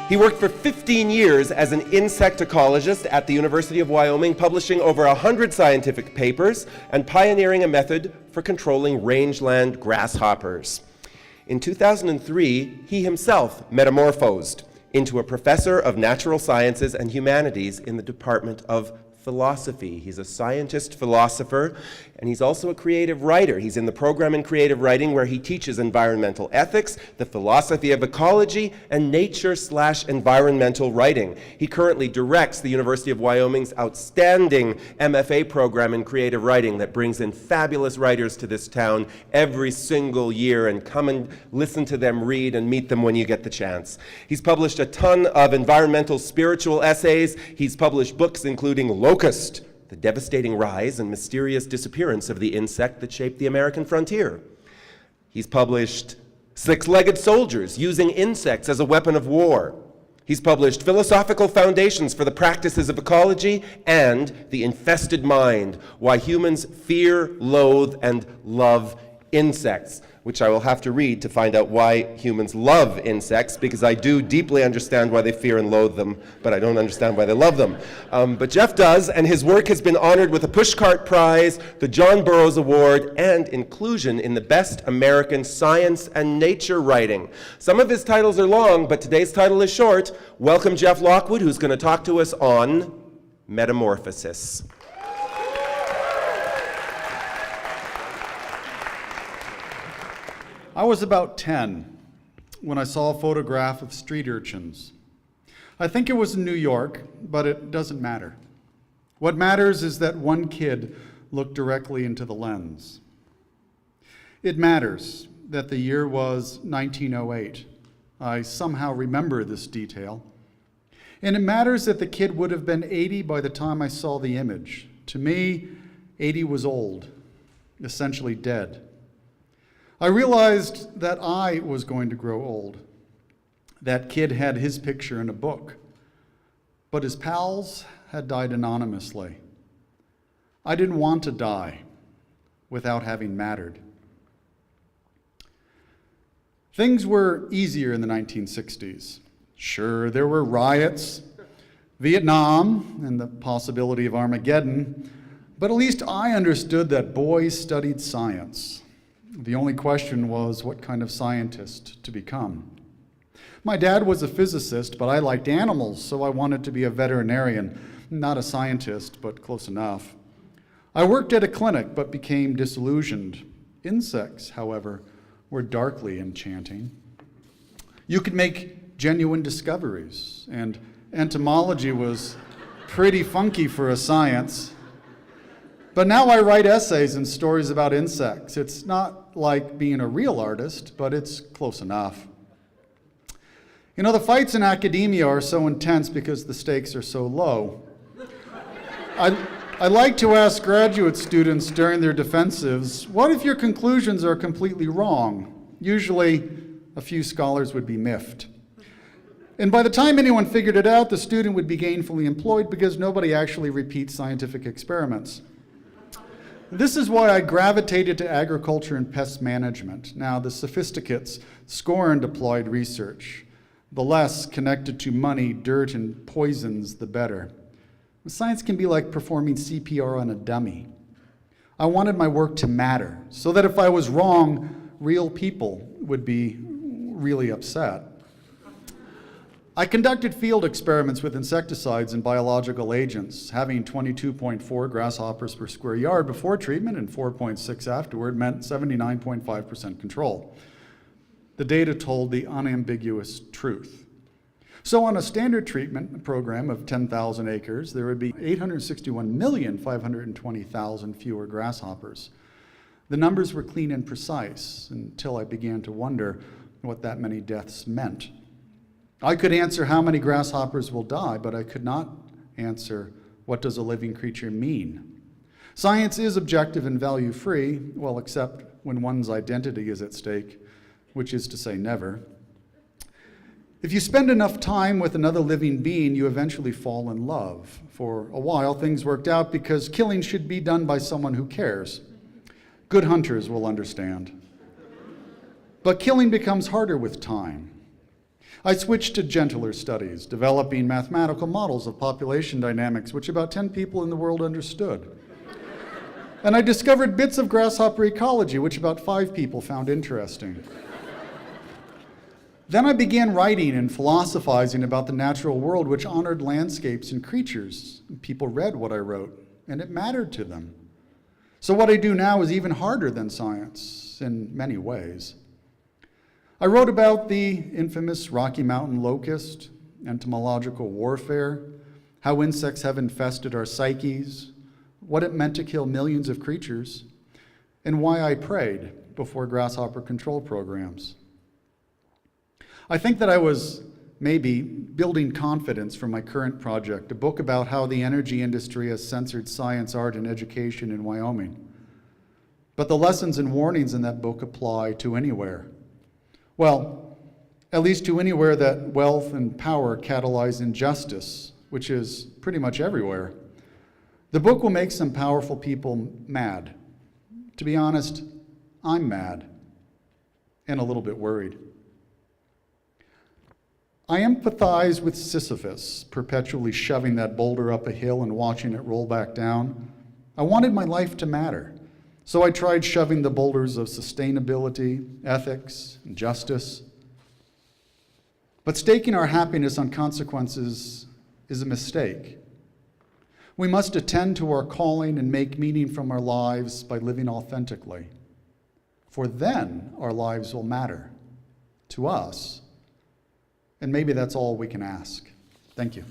He worked for 15 years as an insect ecologist at the University of Wyoming, publishing over 100 scientific papers and pioneering a method for controlling rangeland grasshoppers. In 2003, he himself metamorphosed into a professor of natural sciences and humanities in the Department of Philosophy. He's a scientist philosopher, and he's also a creative writer. He's in the program in creative writing where he teaches environmental ethics, the philosophy of ecology, and nature/environmental writing. He currently directs the University of Wyoming's outstanding MFA program in creative writing that brings in fabulous writers to this town every single year, and come and listen to them read and meet them when you get the chance. He's published a ton of environmental spiritual essays. He's published books including Locust, the devastating rise and mysterious disappearance of the insect that shaped the American frontier. He's published Six-Legged Soldiers, Using Insects as a Weapon of War. He's published Philosophical Foundations for the Practices of Ecology and The Infested Mind, Why Humans Fear, Loathe, and Love Insects, which I will have to read to find out why humans love insects, because I do deeply understand why they fear and loathe them, but I don't understand why they love them. But Jeff does, and his work has been honored with the Pushcart Prize, the John Burroughs Award, and inclusion in the Best American Science and Nature Writing. Some of his titles are long, but today's title is short. Welcome Jeff Lockwood, who's going to talk to us on Metamorphosis. I was about 10 when I saw a photograph of street urchins. I think it was in New York, but it doesn't matter. What matters is that one kid looked directly into the lens. It matters that the year was 1908. I somehow remember this detail. And it matters that the kid would have been 80 by the time I saw the image. To me, 80 was old, essentially dead. I realized that I was going to grow old. That kid had his picture in a book, but his pals had died anonymously. I didn't want to die without having mattered. Things were easier in the 1960s. Sure, there were riots, Vietnam, and the possibility of Armageddon, but at least I understood that boys studied science. The only question was what kind of scientist to become. My dad was a physicist, but I liked animals, so I wanted to be a veterinarian. Not a scientist, but close enough. I worked at a clinic, but became disillusioned. Insects, however, were darkly enchanting. You could make genuine discoveries, and entomology was pretty funky for a science. But now I write essays and stories about insects. It's not like being a real artist, but it's close enough. You know, the fights in academia are so intense because the stakes are so low. I like to ask graduate students during their defensives, what if your conclusions are completely wrong? Usually, a few scholars would be miffed. And by the time anyone figured it out, the student would be gainfully employed because nobody actually repeats scientific experiments. This is why I gravitated to agriculture and pest management. Now, the sophisticates scorned applied research. The less connected to money, dirt, and poisons, the better. Science can be like performing CPR on a dummy. I wanted my work to matter, so that if I was wrong, real people would be really upset. I conducted field experiments with insecticides and biological agents. Having 22.4 grasshoppers per square yard before treatment and 4.6 afterward meant 79.5% control. The data told the unambiguous truth. So on a standard treatment program of 10,000 acres, there would be 861,520,000 fewer grasshoppers. The numbers were clean and precise until I began to wonder what that many deaths meant. I could answer how many grasshoppers will die, but I could not answer what does a living creature mean. Science is objective and value-free, well, except when one's identity is at stake, which is to say never. If you spend enough time with another living being, you eventually fall in love. For a while, things worked out because killing should be done by someone who cares. Good hunters will understand. But killing becomes harder with time. I switched to gentler studies, developing mathematical models of population dynamics, which about 10 people in the world understood. And I discovered bits of grasshopper ecology, which about 5 people found interesting. Then I began writing and philosophizing about the natural world, which honored landscapes and creatures. People read what I wrote, and it mattered to them. So what I do now is even harder than science in many ways. I wrote about the infamous Rocky Mountain locust, entomological warfare, how insects have infested our psyches, what it meant to kill millions of creatures, and why I prayed before grasshopper control programs. I think that I was maybe building confidence for my current project, a book about how the energy industry has censored science, art, and education in Wyoming. But the lessons and warnings in that book apply to anywhere. Well, at least to anywhere that wealth and power catalyze injustice, which is pretty much everywhere. The book will make some powerful people mad. To be honest, I'm mad and a little bit worried. I empathize with Sisyphus, perpetually shoving that boulder up a hill and watching it roll back down. I wanted my life to matter, so I tried shoving the boulders of sustainability, ethics, and justice. But staking our happiness on consequences is a mistake. We must attend to our calling and make meaning from our lives by living authentically. For then our lives will matter to us. And maybe that's all we can ask. Thank you.